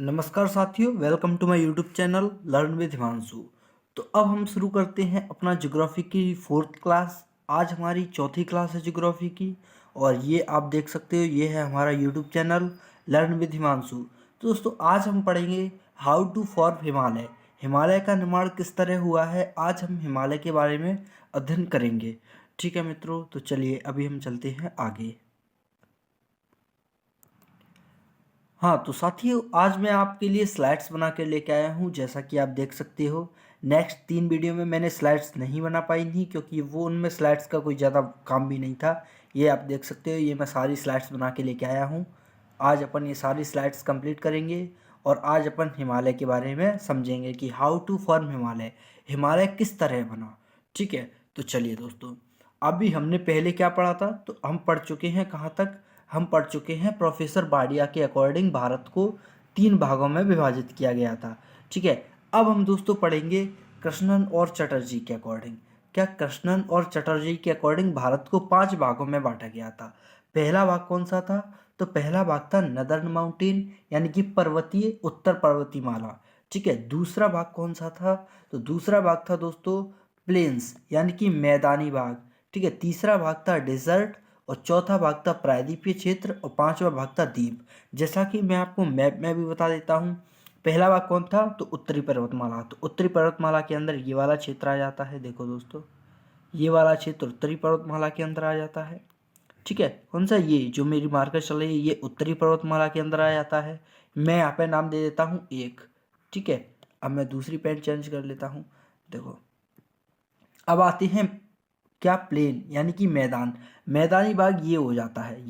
नमस्कार साथियों, welcome to my YouTube channel learn with Himanshu. तो अब हम शुरू करते हैं अपना ज्योग्राफी की फोर्थ क्लास। आज हमारी चौथी क्लास है ज्योग्राफी की और ये आप देख सकते हो, ये है हमारा YouTube channel learn with Himanshu. तो दोस्तों आज हम पढ़ेंगे how to form Himalaya. Himalaya का निर्माण किस तरह हुआ है, आज हम हिमालय के बारे में अध्ययन करेंगे। ठीक है मित्रों, तो चलिए अभी हम चलते हैं आगे। हाँ तो साथियों, आज मैं आपके लिए स्लाइड्स बना के लेके आया हूँ। जैसा कि आप देख सकते हो, नेक्स्ट 3 वीडियो में मैंने स्लाइड्स नहीं बना पाई थी क्योंकि वो उनमें स्लाइड्स का कोई ज़्यादा काम भी नहीं था। ये आप देख सकते हो, ये मैं सारी स्लाइड्स बना के लेके आया हूँ। आज अपन ये सारी स्लाइड्स कंप्लीट करेंगे और आज अपन हिमालय के बारे में समझेंगे कि how to form Himalaya, Himalaya किस तरह बना। ठीक है, तो चलिए दोस्तों, अभी हमने पहले क्या पढ़ा था, तो हम पढ़ चुके हैं कहाँ तक। हम पढ़ चुके हैं प्रोफेसर बाडिया के अकॉर्डिंग भारत को 3 भागों में विभाजित किया गया था। ठीक है, अब हम दोस्तों पढ़ेंगे कृष्णन और चटर्जी के अकॉर्डिंग। क्या कृष्णन और चटर्जी के अकॉर्डिंग भारत को 5 भागों में बांटा गया था। पहला भाग कौन सा था, तो पहला भाग था नदर्न माउंटेन यानी कि पर्वतीय उत्तर पर्वतीमाला। ठीक है, दूसरा भाग कौन सा था, तो दूसरा भाग था दोस्तों प्लेन्स यानी कि मैदानी भाग। ठीक है, तीसरा भाग था डेजर्ट और चौथा भाग था प्रायद्वीपीय क्षेत्र और पांचवा भाग था द्वीप। जैसा कि मैं आपको मैप में भी बता देता हूँ, पहला भाग कौन था, तो उत्तरी पर्वतमाला। तो उत्तरी पर्वतमाला के अंदर ये वाला क्षेत्र आ जाता है। देखो दोस्तों, ये वाला क्षेत्र उत्तरी पर्वतमाला के अंदर आ जाता है। ठीक है, कौन सा, ये जो मेरी मार्कर चल रही है ये उत्तरी पर्वतमाला के अंदर आ जाता है। मैं यहाँ पे नाम दे देता हूँ 1। ठीक है, अब मैं दूसरी पेन चेंज कर लेता हूँ। देखो, अब आते हैं क्या, प्लेन यानी कि मैदान। मैदानी भाग ये हो जाता है,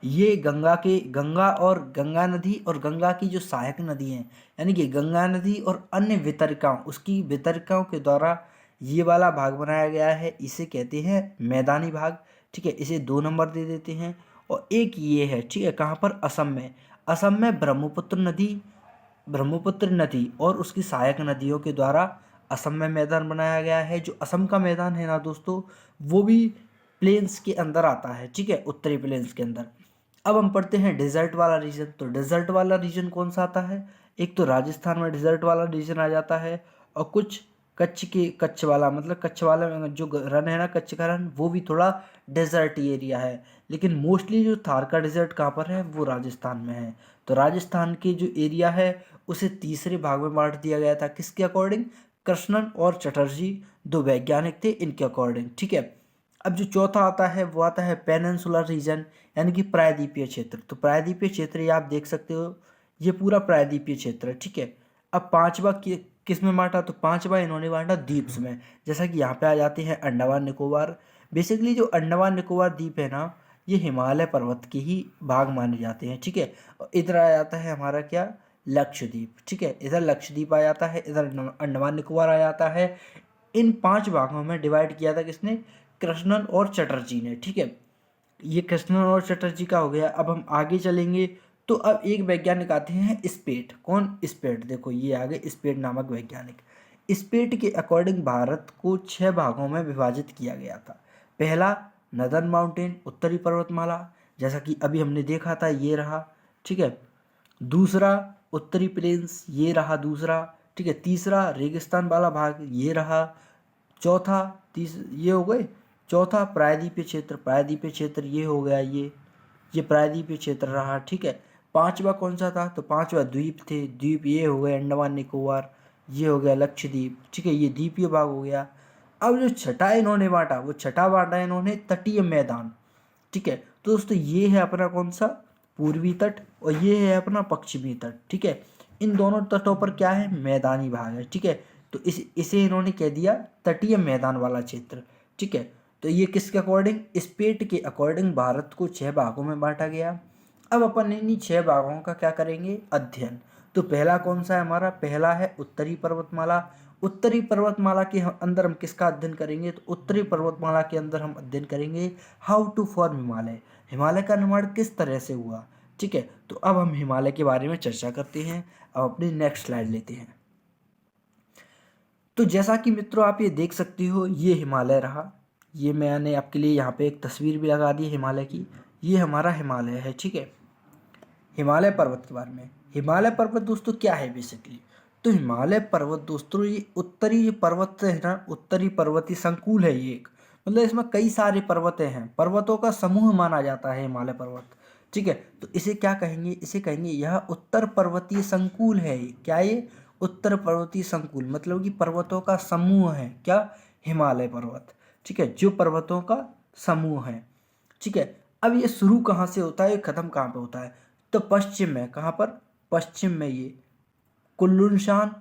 ये गंगा और गंगा नदी और गंगा की जो सहायक नदी हैं यानी कि गंगा नदी और अन्य वितरकाओं, उसकी वितरकाओं के द्वारा ये वाला भाग बनाया गया है, इसे कहते हैं मैदानी भाग। ठीक है, इसे 2 नंबर दे देते हैं। और एक ये है, ठीक है, कहाँ पर, असम में। असम में ब्रह्मपुत्र नदी और उसकी सहायक नदियों के द्वारा असम में मैदान बनाया गया है। जो असम का मैदान है ना दोस्तों, वो भी प्लेन्स के अंदर आता है। ठीक है, उत्तरी प्लेन्स के अंदर। अब हम पढ़ते हैं डेजर्ट वाला रीजन। तो डेजर्ट वाला रीजन कौन सा आता है, एक तो राजस्थान में डेजर्ट वाला रीजन आ जाता है और कुछ कच्छ वाला, मतलब कच्छ वाला जो रन है ना, कच्छ का रन, वो भी थोड़ा डेजर्ट एरिया है। लेकिन मोस्टली जो थार का डेजर्ट कहाँ पर है, वो राजस्थान में है। तो राजस्थान के जो एरिया है उसे तीसरे भाग में बांट दिया गया था, किसके अकॉर्डिंग, कृष्णन और चटर्जी, 2 वैज्ञानिक थे, इनके अकॉर्डिंग। ठीक है, अब जो चौथा आता है वो आता है पेनिनसुलर रीजन यानी कि प्रायद्वीपीय क्षेत्र। तो प्रायद्वीपीय क्षेत्र ये आप देख सकते हो, ये पूरा प्रायद्वीपीय क्षेत्र है। ठीक है, अब पांचवा किस में बांटा, तो पांचवा इन्होंने बांटा द्वीप्स में। जैसा कि यहाँ पे आ जाते हैं अंडमान निकोबार। बेसिकली जो अंडमान निकोबार द्वीप है ना, ये हिमालय पर्वत के ही भाग माने जाते हैं। ठीक है, और इधर आ जाता है हमारा क्या, लक्षद्वीप। ठीक है, इधर लक्षद्वीप आ जाता है, इधर अंडमान निकोबार आ जाता है। इन 5 भागों में डिवाइड किया था किसने, कृष्णन और चटर्जी ने। ठीक है, ये कृष्णन और चटर्जी का हो गया। अब हम आगे चलेंगे तो अब एक वैज्ञानिक आते हैं स्पेट। कौन, स्पेट। देखो ये आगे स्पेट नामक वैज्ञानिक। स्पेट के अकॉर्डिंग भारत को 6 भागों में विभाजित किया गया था। पहला नदर्न माउंटेन उत्तरी पर्वतमाला, जैसा कि अभी हमने देखा था, ये रहा। ठीक है, दूसरा उत्तरी प्लेन्स, ये रहा दूसरा। ठीक है, तीसरा रेगिस्तान वाला भाग, ये रहा। चौथा ये हो गए। चौथा प्रायद्वीपीय क्षेत्र, प्रायद्वीपीय क्षेत्र ये हो गया, ये प्रायद्वीपीय क्षेत्र रहा। ठीक है, पांचवा कौन सा था, तो पांचवा द्वीप थे। द्वीप ये हो गए अंडमान निकोबार, ये हो गया लक्षद्वीप। ठीक है, ये द्वीपीय भाग हो गया। अब जो छठा इन्होंने बांटा, वो छठा बांटा इन्होंने तटीय मैदान। ठीक है, तो दोस्तों ये है अपना कौन सा, पूर्वी तट, और ये है अपना पश्चिमी तट। ठीक है, इन दोनों तटों पर क्या है, मैदानी भाग है। ठीक है, तो इसे इन्होंने कह दिया तटीय मैदान वाला क्षेत्र। ठीक है, तो ये किसके अकॉर्डिंग, स्पेट के अकॉर्डिंग भारत को 6 भागों में बांटा गया। अब अपन इन्हीं 6 भागों का क्या करेंगे, अध्ययन। तो पहला कौन सा है हमारा, पहला है उत्तरी पर्वतमाला। उत्तरी पर्वतमाला के अंदर हम किसका अध्ययन करेंगे, तो उत्तरी पर्वतमाला के अंदर हम अध्ययन करेंगे how to form Himalaya, Himalaya का निर्माण किस तरह से हुआ। ठीक है, तो अब हम हिमालय के बारे में चर्चा करते हैं। अब अपनी नेक्स्ट स्लाइड लेते हैं। तो जैसा कि मित्रों आप ये देख सकते हो, ये हिमालय रहा। ये मैंने आपके लिए यहाँ पे एक तस्वीर भी लगा दी हिमालय की। ये हमारा हिमालय है। ठीक है, हिमालय पर्वत के बारे में। हिमालय पर्वत दोस्तों क्या है बेसिकली, तो हिमालय पर्वत दोस्तों ये उत्तरी जो पर्वत है ना, उत्तरी पर्वतीय संकुल है ये एक, मतलब इसमें कई सारे पर्वतें हैं, पर्वतों का समूह माना जाता है हिमालय पर्वत। ठीक है, तो इसे क्या कहेंगे, इसे कहेंगे यह उत्तर पर्वतीय संकुल है। क्या ये उत्तर पर्वतीय संकुल, मतलब कि पर्वतों का समूह है क्या, हिमालय पर्वत। ठीक है, जो पर्वतों का समूह है। ठीक है, अब ये शुरू कहाँ से होता है, खत्म कहाँ पे होता है, तो पश्चिम में, कहाँ पर, पश्चिम में ये कुल्लुनशान,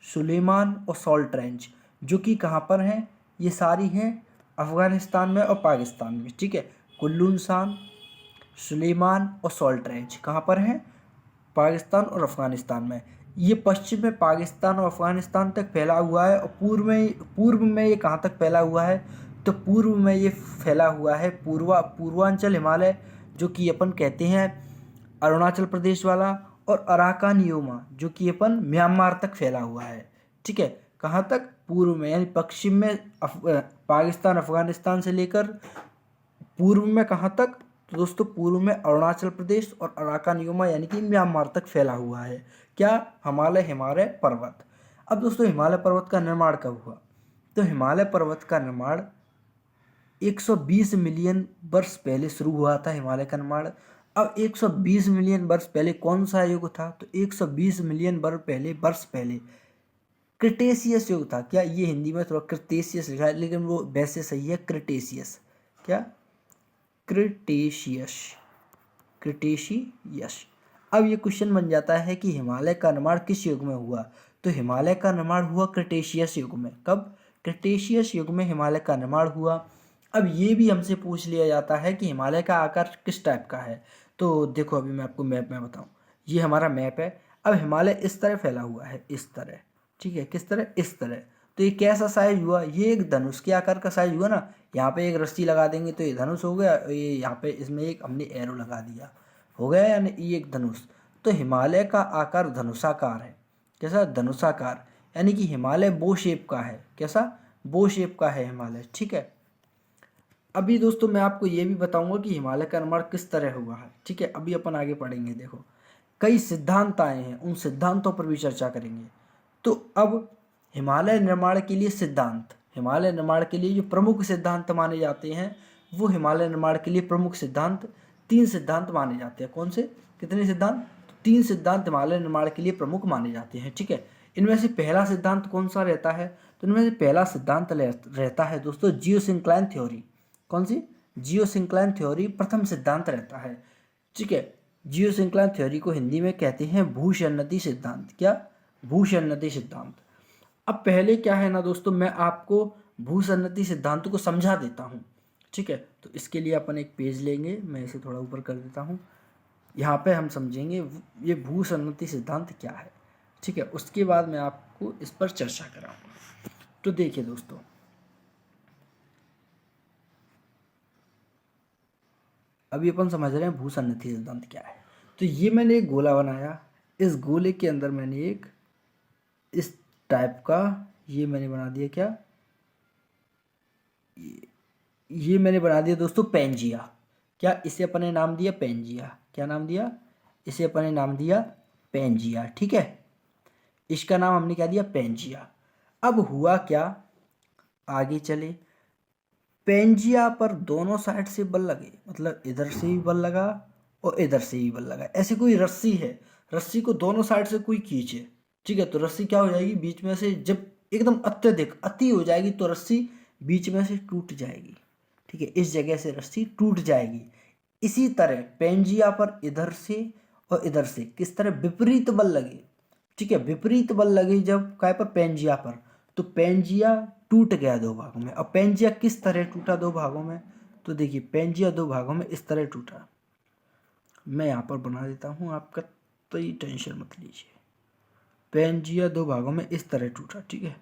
सुलेमान और सॉल्ट रेंज, जो कि कहाँ पर हैं, ये सारी हैं अफगानिस्तान में और पाकिस्तान में। ठीक है, कुल्लुनशान, सुलेमान और सॉल्ट रेंज कहाँ पर हैं, पाकिस्तान और अफगानिस्तान में। ये पश्चिम में पाकिस्तान और अफगानिस्तान तक फैला हुआ है, और पूर्व में ये कहाँ तक फैला हुआ है, तो पूर्व में ये फैला हुआ है पूर्वांचल हिमालय, जो कि अपन कहते हैं अरुणाचल प्रदेश वाला, और अराकान योमा, जो कि अपन म्यांमार तक फैला हुआ है। ठीक है, कहाँ तक, पूर्व में, यानी पश्चिम में पाकिस्तान अफगानिस्तान से लेकर पूर्व में कहाँ तक, तो दोस्तों पूर्व में अरुणाचल प्रदेश और अराकान योमा यानी कि म्यांमार तक फैला हुआ है क्या, हिमालय पर्वत। अब दोस्तों हिमालय पर्वत का निर्माण कब हुआ, तो हिमालय पर्वत का निर्माण 120 मिलियन वर्ष पहले शुरू हुआ था हिमालय का निर्माण। अब 120 मिलियन वर्ष पहले कौन सा युग था, तो 120 मिलियन वर्ष पहले क्रिटेशियस युग था। क्या, ये हिंदी में थोड़ा क्रिटेशियस लिखा है, लेकिन वो वैसे सही है क्रिटेशियस। क्या, क्रिटेशियस, क्रिटेशियस। अब ये क्वेश्चन बन जाता है कि हिमालय का निर्माण किस युग में हुआ, तो हिमालय का निर्माण हुआ क्रिटेशियस युग में। कब, क्रिटेशियस युग में हिमालय का निर्माण हुआ। अब ये भी हमसे पूछ लिया जाता है कि हिमालय का आकार किस टाइप का है, तो देखो अभी मैं आपको मैप में बताऊं, ये हमारा मैप है। अब हिमालय इस तरह फैला हुआ है, इस तरह। ठीक है, किस तरह, इस तरह। तो ये कैसा साइज हुआ, ये एक धनुष के आकार का साइज हुआ ना, यहाँ पे एक रस्सी लगा देंगे तो ये धनुष हो गया, ये यहाँ पे इसमें एक हमने एरो लगा दिया, हो गया, यानी ये एक धनुष। तो हिमालय का आकार धनुषाकार है। कैसा, धनुषाकार, यानी कि हिमालय बो शेप का है। कैसा, बो शेप का है हिमालय। ठीक है, अभी दोस्तों मैं आपको ये भी बताऊंगा कि हिमालय का निर्माण किस तरह हुआ है। ठीक है, अभी अपन आगे पढ़ेंगे। देखो कई सिद्धांत आए हैं, उन सिद्धांतों पर भी चर्चा करेंगे। तो अब हिमालय निर्माण के लिए सिद्धांत, हिमालय निर्माण के लिए जो प्रमुख सिद्धांत माने जाते हैं, वो हिमालय निर्माण के लिए प्रमुख सिद्धांत 3 सिद्धांत माने जाते हैं। कौन से, कितने सिद्धांत, 3 सिद्धांत हिमालय निर्माण के लिए प्रमुख माने जाते हैं। ठीक है, इनमें से पहला सिद्धांत कौन सा रहता है, तो इनमें से पहला सिद्धांत रहता है दोस्तों जियोसिंक्लाइन थ्योरी। कौन सी, जियोसिंक्लाइन थ्योरी प्रथम सिद्धांत रहता है। ठीक है, जियोसिंक्लाइन थ्योरी को हिंदी में कहते हैं भूसन्नति सिद्धांत। क्या, भूसन्नति सिद्धांत। अब पहले क्या है ना दोस्तों, मैं आपको भूसन्नति सिद्धांत को समझा देता हूँ। ठीक है, तो इसके लिए अपन एक पेज लेंगे, मैं इसे थोड़ा ऊपर कर देता हूँ, यहाँ पे हम समझेंगे ये भूसन्नति सिद्धांत क्या है। ठीक है, उसके बाद मैं आपको इस पर चर्चा कराऊंगा। तो देखिए दोस्तों, अभी अपन समझ रहे हैं भूसन्नति सिद्धांत क्या है। तो ये मैंने एक गोला बनाया, इस गोले के अंदर मैंने एक इस टाइप का ये मैंने बना दिया, क्या, ये मैंने बना दिया दोस्तों पेंजिया। क्या, इसे अपन ने नाम दिया पेंजिया। क्या नाम दिया, इसे अपन ने नाम दिया पेंजिया। ठीक है, इसका नाम हमने क्या दिया, पेंजिया। अब हुआ क्या, आगे चले, पेंजिया पर दोनों साइड से बल लगे, मतलब इधर से भी बल लगा और इधर से भी बल लगा। ऐसी कोई रस्सी है, रस्सी को दोनों साइड से कोई खींचे, ठीक है, तो रस्सी क्या हो जाएगी, बीच में से जब एकदम अत्यधिक अति हो जाएगी तो रस्सी बीच में से टूट जाएगी। ठीक है, इस जगह से रस्सी टूट जाएगी। इसी तरह पेंजिया पर इधर से और इधर से किस तरह विपरीत बल लगे। ठीक है, विपरीत बल लगे जब काय पर, पेंजिया पर, तो पेंजिया टूट गया 2 भागों में। अब पेंजिया किस तरह टूटा 2 भागों में, तो देखिए पेंजिया 2 भागों में इस तरह टूटा। मैं यहाँ पर बना देता हूँ, आपका कोई टेंशन मत लीजिए। पेंजिया 2 भागों में इस तरह टूटा। ठीक है,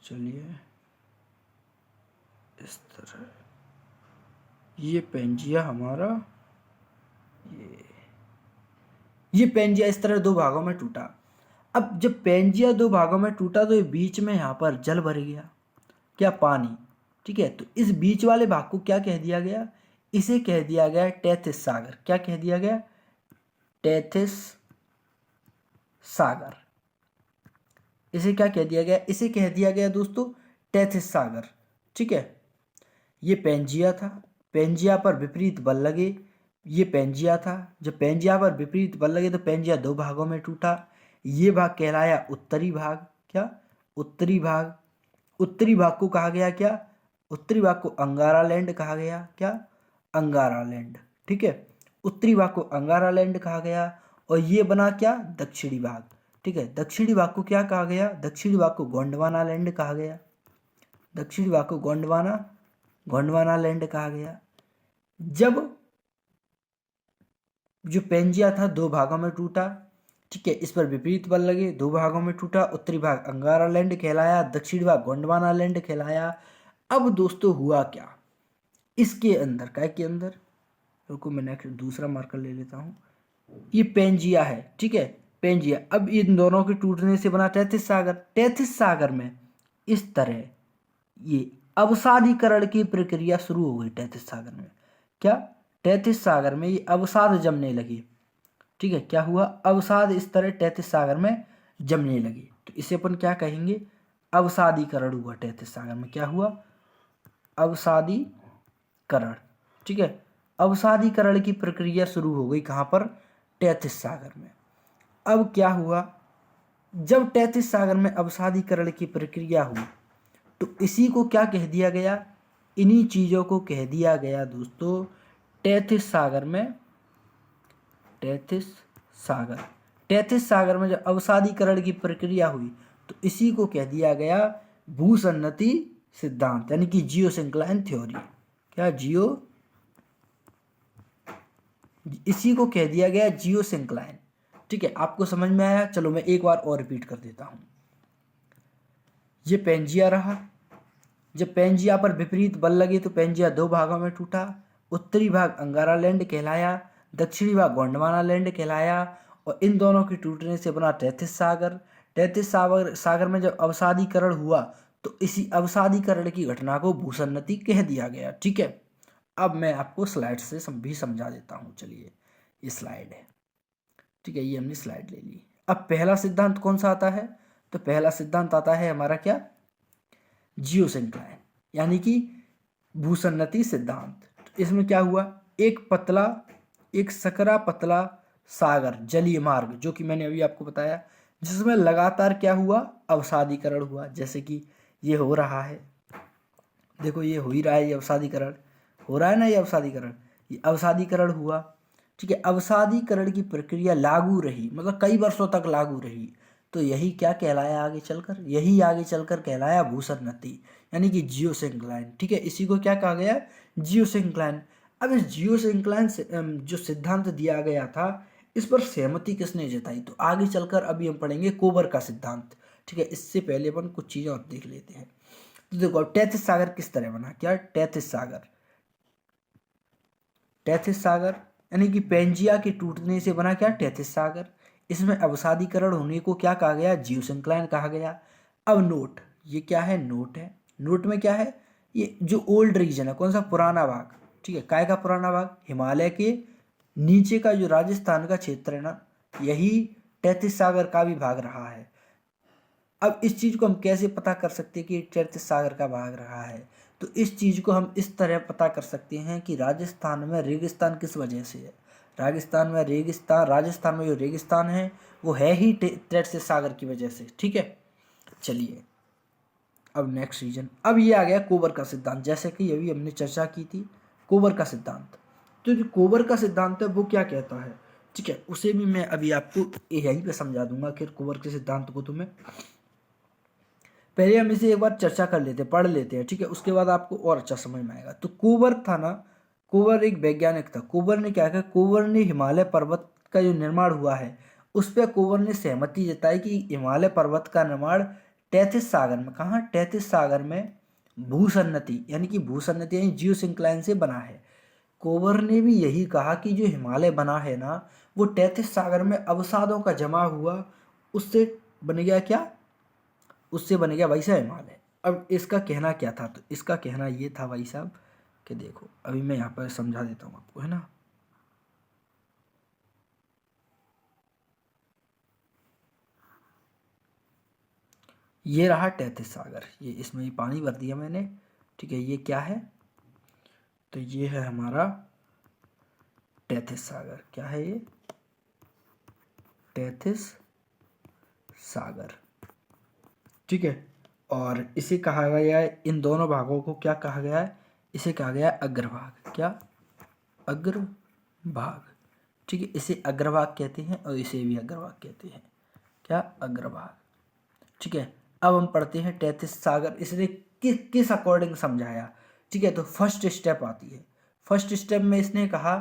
चलिए इस तरह, ये पेंजिया हमारा, ये पेंजिया इस तरह 2 भागों में टूटा। अब जब पेंजिया 2 भागों में टूटा तो ये बीच में यहाँ पर जल भर गया, क्या, पानी। ठीक है, तो इस बीच वाले भाग को क्या कह दिया गया, इसे कह दिया गया टेथिस सागर। क्या कह दिया गया, टेथिस सागर। इसे क्या कह दिया गया, इसे कह दिया गया दोस्तों टेथिस सागर। ठीक है, ये पेंजिया था, पेंजिया पर विपरीत बल लगे, ये पेंजिया था, जब पेंजिया पर विपरीत बल लगे तो पेंजिया दो भागों में टूटा। ये भाग कहलाया उत्तरी भाग। क्या, उत्तरी भाग। उत्तरी भाग को कहा गया क्या, उत्तरी भाग को अंगारा लैंड कहा गया। क्या, अंगारा लैंड। ठीक है, उत्तरी भाग को अंगारा लैंड कहा गया। और ये बना क्या, दक्षिणी भाग। ठीक है, दक्षिणी भाग को क्या कहा गया, दक्षिणी भाग को गोंडवाना लैंड कहा गया। दक्षिणी भाग को गोंडवाना लैंड कहा गया। जब जो पेंजिया था दो भागों में टूटा, ठीक है, इस पर विपरीत बल लगे, दो भागों में टूटा। उत्तरी भाग अंगारा लैंड कहलाया, दक्षिणी भाग गोंडवाना लैंड कहलाया। अब दोस्तों हुआ क्या, इसके अंदर काय के अंदर, रुको मैं नेक्स्ट दूसरा मार्कर ले लेता हूँ। ये पेंजिया है, ठीक है, पेंजिया। अब इन दोनों के टूटने से बना टेथिस सागर। टेथिस सागर में इस तरह ये अवसादीकरण की प्रक्रिया शुरू हो गई टेथिस सागर में। क्या, टेथिस सागर में ये अवसाद जमने लगी। ठीक है, क्या हुआ, अवसाद इस तरह टेथिस सागर में जमने लगी। तो इसे अपन क्या कहेंगे, अवसादीकरण हुआ टेथिस सागर में। क्या हुआ, अवसादीकरण। ठीक है, अवसादीकरण की प्रक्रिया शुरू हो गई कहाँ पर, टेथिस सागर में। अब क्या हुआ, जब टेथिस सागर में अवसादीकरण की प्रक्रिया हुई तो इसी को क्या कह दिया गया, इन्हीं चीज़ों को कह दिया गया दोस्तों टेथिस सागर में, टेथिस सागर। टेथिस सागर में जब अवसादीकरण की प्रक्रिया हुई तो इसी को कह दिया गया भूसन्नति सिद्धांत, यानी कि जियोसिंक्लाइन थ्योरी। क्या, इसी को कह दिया गया जियोसिंक्लाइन। ठीक है, आपको समझ में आया। चलो मैं एक बार और रिपीट कर देता हूं। ये पेंजिया रहा, जब पेंजिया पर विपरीत बल लगे तो पेंजिया दो भागों में टूटा। उत्तरी भाग अंगारा लैंड कहलाया, दक्षिणी भाग गोंडवाना लैंड कहलाया। और इन दोनों के टूटने से बना टेथिस सागर। टेथिस सागर में जब अवसादीकरण हुआ तो इसी अवसादीकरण की घटना को भूसन्नति कह दिया गया। ठीक है, अब मैं आपको स्लाइड से भी समझा देता हूँ। चलिए, ये स्लाइड है। ठीक है, ये हमने स्लाइड ले ली। अब पहला सिद्धांत कौन सा आता है, तो पहला सिद्धांत आता है हमारा क्या, जियोसिंक्लाइन, यानी कि भूसन्नति सिद्धांत। तो इसमें क्या हुआ, एक सकरा पतला सागर जलीय मार्ग, जो कि मैंने अभी आपको बताया, जिसमें लगातार क्या हुआ, अवसादीकरण हुआ। जैसे कि ये हो रहा है, देखो ये हो ही रहा है, ये अवसादीकरण हो रहा है ना, ये अवसादीकरण हुआ। ठीक है, अवसादीकरण की प्रक्रिया लागू रही, मतलब कई वर्षों तक लागू रही। तो यही क्या कहलाया आगे चलकर कहलाया भूसन्नति, यानी कि जियोसिंक्लाइन। ठीक है, इसी को क्या कहा गया, जियोसिंक्लाइन। अब इस जियोसिंक्लाइन से जो सिद्धांत दिया गया था, इस पर सहमति किसने जताई, तो आगे चलकर अभी हम पढ़ेंगे कोबर का सिद्धांत। ठीक है, इससे पहले अपन कुछ चीज़ें और देख लेते हैं। तो देखो टेथिस सागर किस तरह बना, क्या, टेथिस सागर यानी कि पेंजिया के टूटने से बना क्या, टेथिस सागर। इसमें अवसादीकरण होने को क्या कहा गया, जियोसिंक्लाइन कहा गया। अब नोट, ये क्या है, नोट है। नोट में क्या है, ये जो ओल्ड रीजन है, कौन सा, पुराना भाग। ठीक है, काय का पुराना भाग, हिमालय के नीचे का जो राजस्थान का क्षेत्र है ना, यही टेथिस सागर का भी भाग रहा है। अब इस चीज़ को हम कैसे पता कर सकते हैं कि टेथिस सागर का भाग रहा है, तो इस चीज़ को हम इस तरह पता कर सकते हैं कि राजस्थान में रेगिस्तान किस वजह से है। राजस्थान में जो रेगिस्तान है वो है ही टेथिस सागर की वजह से। ठीक है, चलिए अब नेक्स्ट रीजन। अब ये आ गया कोबर का सिद्धांत, जैसे कि अभी हमने चर्चा की थी कोबर का सिद्धांत। तो जो कोबर का सिद्धांत है वो क्या कहता है, ठीक है, उसे भी मैं अभी आपको यहीं पे समझा दूंगा कि कोबर के सिद्धांत को। तुम्हें पहले हम इसे एक बार चर्चा कर लेते हैं, पढ़ लेते हैं। ठीक है, उसके बाद आपको और अच्छा समझ में आएगा। तो कोबर था ना, कोबर एक वैज्ञानिक था। कोबर ने क्या किया, कोबर ने हिमालय पर्वत का जो निर्माण हुआ है उस पर कोबर ने सहमति जताई कि हिमालय पर्वत का निर्माण टेथिस सागर में, कहाँ, टेथिस सागर में भूसन्नति यानी जियोसिंक्लाइन से बना है। कोबर ने भी यही कहा कि जो हिमालय बना है ना वो टेथिस सागर में अवसादों का जमा हुआ, उससे बन गया क्या, उससे बन गया भाई साहब हिमालय। अब इसका कहना क्या था, तो इसका कहना ये था भाई साहब कि देखो अभी मैं यहाँ पर समझा देता हूँ आपको, है ना। ये रहा तैथिस सागर, ये इसमें ही पानी भर दिया मैंने, ठीक है। ये क्या है, तो ये है हमारा तैथिस सागर। क्या है ये, तैथिस सागर, ठीक है। और इसे कहा गया है, इन दोनों भागों को क्या कहा गया है, इसे कहा गया है अग्रभाग। क्या, अग्रभाग, ठीक है। इसे अग्रभाग कहते हैं और इसे भी अग्रभाग कहते हैं। क्या, अग्रभाग, ठीक है। अब हम पढ़ते हैं तैथिस सागर, इसने किस अकॉर्डिंग समझाया, ठीक है। तो फर्स्ट स्टेप आती है। फर्स्ट स्टेप में इसने कहा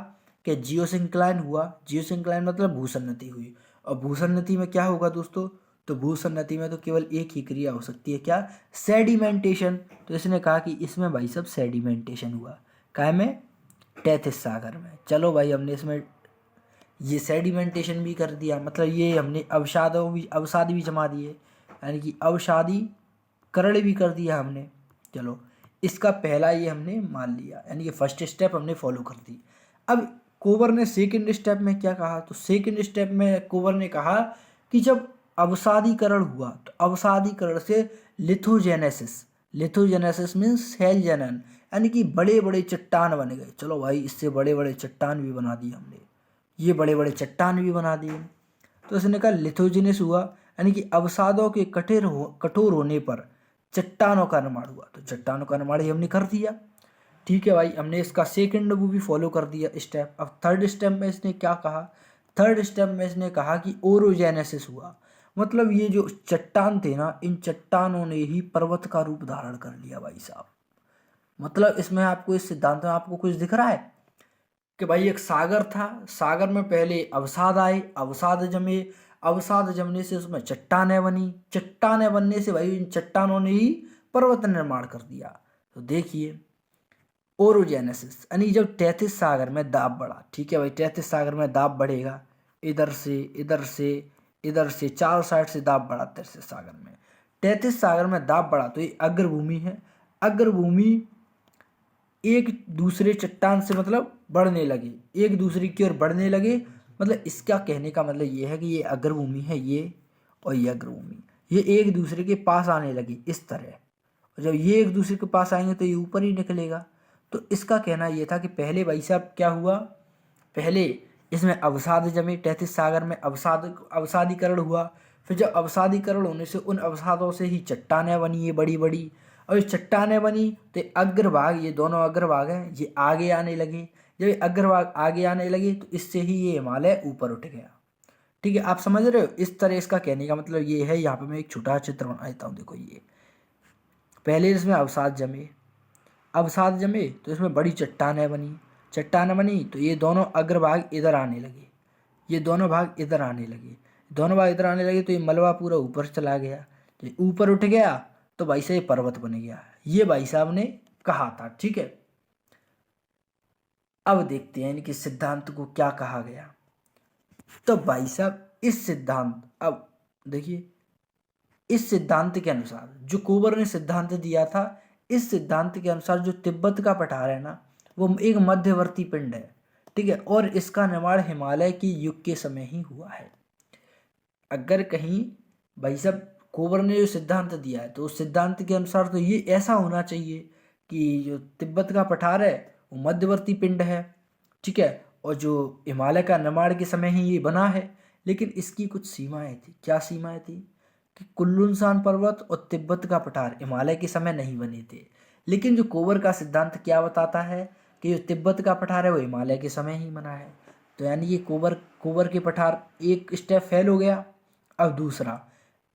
कि जियोसिंक्लाइन हुआ, जियोसिंक्लाइन मतलब भूसन्नति हुई। और भूसन्नति में क्या होगा दोस्तों, तो भूसन्नति में तो केवल एक ही क्रिया हो सकती है, क्या, सेडिमेंटेशन। तो इसने कहा कि इसमें भाई सब सेडिमेंटेशन हुआ, काय में, तैथिस सागर में। चलो भाई, हमने इसमें ये सेडिमेंटेशन भी कर दिया, मतलब ये हमने अवसाद भी जमा दिए, यानी कि अवसादीकरण भी कर दिया हमने। चलो, इसका पहला ये हमने मान लिया, यानी कि फर्स्ट स्टेप हमने फॉलो कर दी। अब कोवर ने सेकंड स्टेप में क्या कहा, तो सेकंड स्टेप में कोवर ने कहा कि जब अवसादीकरण हुआ, तो अवसादीकरण से लिथोजेनेसिस, लिथोजेनेसिस मीन्स सेल जनन, यानी कि बड़े बड़े चट्टान बन गए। चलो भाई, इससे बड़े बड़े चट्टान भी बना दिए हमने, ये बड़े बड़े चट्टान भी बना दिए। तो इसने कहा लिथोजेनिस हुआ, यानी कि अवसादों के कठोर होने पर चट्टानों का निर्माण हुआ। तो चट्टानों का निर्माण ही हमने कर दिया, ठीक है भाई। हमने इसका सेकंड वो भी फॉलो कर दिया स्टेप। अब थर्ड स्टेप में इसने क्या कहा, थर्ड स्टेप में इसने कहा कि ओरोजेनेसिस हुआ, मतलब ये जो चट्टान थे ना, इन चट्टानों ने ही पर्वत का रूप धारण कर लिया भाई साहब। मतलब इसमें आपको, इस सिद्धांत में आपको कुछ दिख रहा है कि भाई एक सागर था, सागर में पहले अवसाद आए, अवसाद जमे, अवसाद जमने से उसमें चट्टानें बनी, चट्टानें बनने से भाई इन चट्टानों ने ही पर्वत निर्माण कर दिया। तो देखिए, ओरोजेनेसिस, यानी जब तैथिस सागर में दाब बढ़ा, ठीक है भाई, तैथिस सागर में दाब बढ़ेगा, इधर से इधर से इधर से चार साइड से दाब बढ़ा तैथिस सागर में, तैथिस सागर में दाब बढ़ा, तो ये अग्रभूमि है, अग्रभूमि एक दूसरे चट्टान से मतलब बढ़ने लगे, एक दूसरे की ओर बढ़ने लगे। मतलब इसका कहने का मतलब ये है कि ये अग्रभूमि है, ये और ये अग्रभूमि, ये एक दूसरे के पास आने लगे इस तरह। और जब ये एक दूसरे के पास आएंगे तो ये ऊपर ही निकलेगा। तो इसका कहना ये था कि पहले भाई साहब क्या हुआ, पहले इसमें अवसाद जमे, तैथिस सागर में अवसादीकरण हुआ। फिर जब अवसादीकरण होने से उन अवसादों से ही चट्टानें बनी, ये बड़ी बड़ी, और ये चट्टानें बनी तो अग्रभाग, ये दोनों अग्रभाग हैं, ये आगे आने लगे। जब ये अग्रभाग आगे आने लगे तो इससे ही ये हिमालय ऊपर उठ गया, ठीक है। आप समझ रहे हो, इस तरह इसका कहने का मतलब ये है। यहाँ पे मैं एक छोटा चित्र बना देता हूँ, देखो ये पहले इसमें अवसाद जमे, अवसाद जमे तो इसमें बड़ी चट्टानें बनी, चट्टानें बनी तो ये दोनों अग्रभाग इधर आने लगे, ये दोनों भाग इधर आने लगे, दोनों भाग इधर आने लगे, तो ये मलबा पूरा ऊपर चला गया, तो ये ऊपर उठ गया, तो भाई साहब ये पर्वत बन गया। ये भाई साहब ने कहा था, ठीक है। अब देखते हैं इनके सिद्धांत को क्या कहा गया। तो भाई साहब इस सिद्धांत, अब देखिए, इस सिद्धांत के अनुसार जो कोबर ने सिद्धांत दिया था, इस सिद्धांत के अनुसार जो तिब्बत का पठार है ना, वो एक मध्यवर्ती पिंड है, ठीक है। और इसका निर्माण हिमालय के युग के समय ही हुआ है। अगर कहीं भाई साहब कोबर ने जो सिद्धांत दिया है, तो उस सिद्धांत के अनुसार तो ये ऐसा होना चाहिए कि जो तिब्बत का पठार है वो मध्यवर्ती पिंड है, ठीक है। और जो हिमालय का निर्माण के समय ही ये बना है। लेकिन इसकी कुछ सीमाएं थी। क्या सीमाएं थी, कि कुल्लुनसान पर्वत और तिब्बत का पठार हिमालय के समय नहीं बने थे। लेकिन जो कोबर का सिद्धांत क्या बताता है कि जो तिब्बत का पठार है वो हिमालय के समय ही बना है। तो यानी ये कोबर के पठार एक स्टेप फेल हो गया। अब दूसरा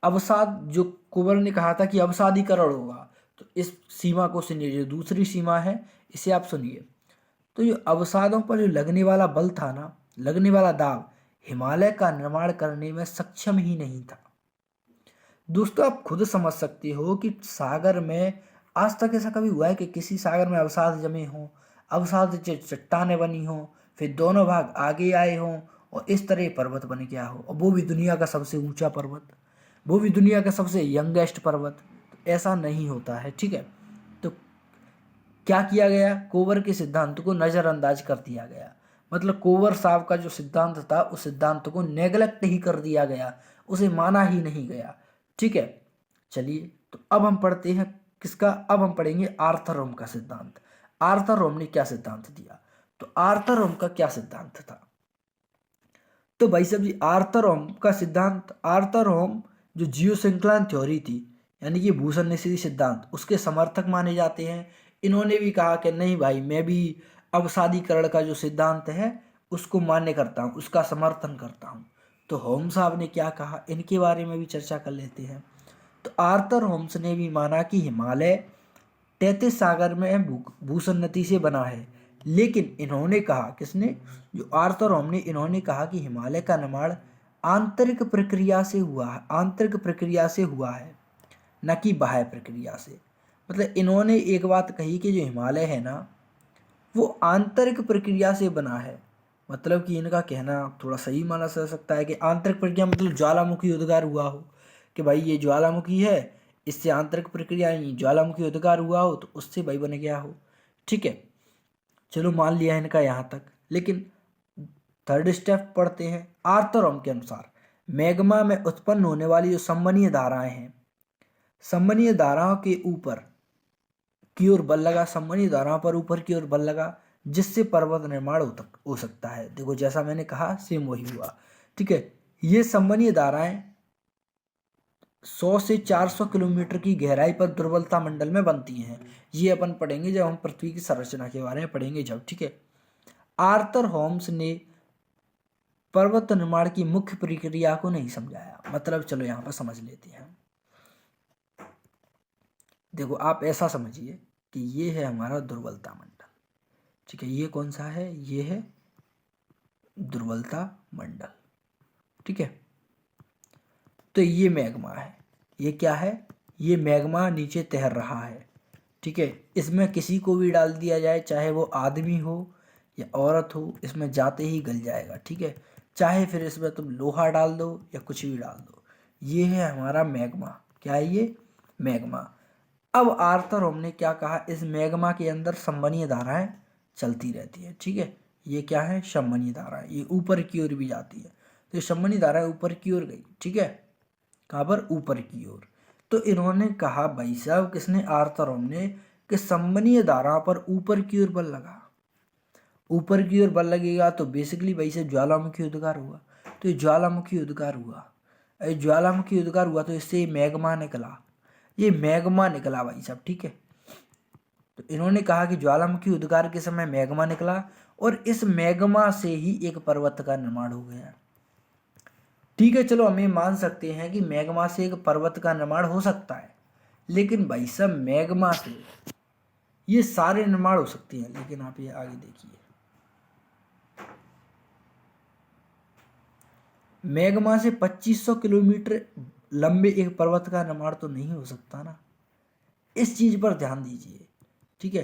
अवसाद, जो कोबर ने कहा था कि अवसादीकरण होगा, तो इस सीमा को सुनिए, जो दूसरी सीमा है इसे आप सुनिए। तो जो अवसादों पर जो लगने वाला बल था ना, लगने वाला दाब, हिमालय का निर्माण करने में सक्षम ही नहीं था। दोस्तों आप खुद समझ सकते हो कि सागर में आज तक ऐसा कभी हुआ है कि किसी सागर में अवसाद जमे हों, अवसाद से चट्टानें बनी हों, फिर दोनों भाग आगे आए हों और इस तरह पर्वत बन गया हो, और वो भी दुनिया का सबसे ऊंचा पर्वत, वो भी दुनिया का सबसे यंगेस्ट पर्वत। तो ऐसा नहीं होता है, ठीक है। तो क्या किया गया, कोबर के सिद्धांत को नज़रअंदाज कर दिया गया। मतलब कोबर साहब का जो सिद्धांत था उस सिद्धांत को नेगलेक्ट ही कर दिया गया, उसे माना ही नहीं गया, ठीक है। चलिए तो अब हम पढ़ते हैं किसका, अब हम पढ़ेंगे आर्थर रोम का सिद्धांत। आर्थर रोम ने क्या सिद्धांत दिया, तो आर्थर रोम का क्या सिद्धांत था। तो भाई साहब जी आर्थर रोम का सिद्धांत, आर्थर रोम जो जियो संक्रांत थ्योरी थी यानी कि भूषण निषेधी सिद्धांत, उसके समर्थक माने जाते हैं। इन्होंने भी कहा कि नहीं भाई मैं भी अवसादीकरण का जो सिद्धांत है उसको मान्य करता हूँ, उसका समर्थन करता हूँ। तो होम्स साहब ने क्या कहा, इनके बारे में भी चर्चा कर लेते हैं। तो आर्थर होम्स ने भी माना कि हिमालय तैतीस सागर में भूसन्नति से बना है, लेकिन इन्होंने कहा, किसने, जो आर्थर होम ने, इन्होंने कहा कि हिमालय का निर्माण आंतरिक प्रक्रिया से हुआ है, आंतरिक प्रक्रिया से हुआ है, न कि बाह्य प्रक्रिया से। मतलब इन्होंने एक बात कही कि जो हिमालय है ना वो आंतरिक प्रक्रिया से बना है। मतलब कि इनका कहना थोड़ा सही माना जा सकता है कि आंतरिक प्रक्रिया मतलब ज्वालामुखी उद्गार हुआ हो, कि भाई ये ज्वालामुखी है, इससे आंतरिक प्रक्रिया ज्वालामुखी उद्गार हुआ हो तो उससे भाई बन गया हो। ठीक है, चलो मान लिया इनका यहाँ तक। लेकिन थर्ड स्टेप पढ़ते हैं। आर्थर होम के अनुसार मैग्मा में उत्पन्न होने वाली जो संवहनीय धाराएं हैं, संवहनीय धाराओं के ऊपर की ओर बल लगा, संवहनीय धाराओं पर ऊपर की ओर बल लगा, जिससे पर्वत निर्माण हो सकता है। देखो जैसा मैंने कहा सेम वही हुआ। ठीक है, ये संवहनीय धाराएं 100 से 400 किलोमीटर की गहराई पर दुर्बलता मंडल में बनती हैं। ये अपन पढ़ेंगे जब हम पृथ्वी की संरचना के बारे में पढ़ेंगे जब। ठीक है, आर्थर होम्स ने पर्वत निर्माण की मुख्य प्रक्रिया को नहीं समझाया। मतलब चलो यहाँ पर समझ लेते हैं। देखो आप ऐसा समझिए कि ये है हमारा दुर्बलता मंडल। ठीक है, ये कौन सा है, ये है दुर्बलता मंडल। ठीक है, तो ये मैग्मा है, ये क्या है, ये मैग्मा नीचे तैर रहा है। ठीक है, इसमें किसी को भी डाल दिया जाए, चाहे वो आदमी हो या औरत हो, इसमें जाते ही गल जाएगा। ठीक है, चाहे फिर इसमें तुम लोहा डाल दो या कुछ भी डाल दो, ये है हमारा मैग्मा। क्या है ये, मैग्मा। अब आर्थर होम ने क्या कहा, इस मैग्मा के अंदर संवहनीय धाराएं चलती रहती है। ठीक है, ये क्या है, संवहनीय धाराएं, ये ऊपर की ओर भी जाती है। तो ये संवहनीय धाराएं ऊपर की ओर गई। ठीक है, कहाँ पर, ऊपर की ओर। तो इन्होंने कहा भाई साहब, किसने, आर्थर होम ने, कि संवहनीय धारा पर ऊपर की ओर बल लगा। ऊपर की ओर बल लगेगा तो बेसिकली भाई से ज्वालामुखी उद्गार हुआ। तो ये ज्वालामुखी उद्गार हुआ, ज्वालामुखी उद्गार हुआ तो इससे मैग्मा निकला, ये मैग्मा निकला भाई साहब। ठीक है, तो इन्होंने कहा कि ज्वालामुखी उद्गार के समय मैग्मा निकला और इस मैग्मा से ही एक पर्वत का निर्माण हो गया। ठीक है, चलो हम ये मान सकते हैं कि मैग्मा से एक पर्वत का निर्माण हो सकता है, लेकिन भाई साहब मैग्मा से ये सारे निर्माण हो सकते हैं। लेकिन आप ये आगे देखिए, मैग्मा से 2500 किलोमीटर लंबे एक पर्वत का निर्माण तो नहीं हो सकता ना, इस चीज पर ध्यान दीजिए। ठीक है,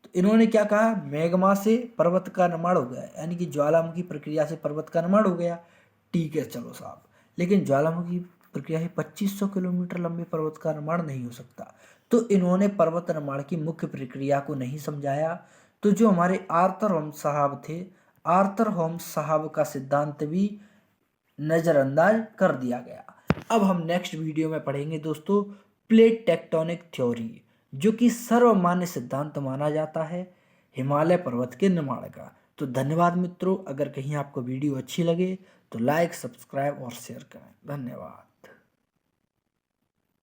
तो इन्होंने क्या कहा, मैग्मा से पर्वत का निर्माण हो गया, यानी कि ज्वालामुखी प्रक्रिया से पर्वत का निर्माण हो गया। ठीक है चलो साहब, लेकिन ज्वालामुखी प्रक्रिया से 2500 किलोमीटर लंबे पर्वत का निर्माण नहीं हो सकता। तो इन्होंने पर्वत निर्माण की मुख्य प्रक्रिया को नहीं समझाया। तो जो हमारे आर्थर होम्स साहब थे, आर्थर होम्स साहब का सिद्धांत भी नज़रअंदाज कर दिया गया। अब हम नेक्स्ट वीडियो में पढ़ेंगे दोस्तों प्लेट टेक्टोनिक थ्योरी, जो कि सर्वमान्य सिद्धांत माना जाता है हिमालय पर्वत के निर्माण का। तो धन्यवाद मित्रों, अगर कहीं आपको वीडियो अच्छी लगे तो लाइक, सब्सक्राइब और शेयर करें। धन्यवाद।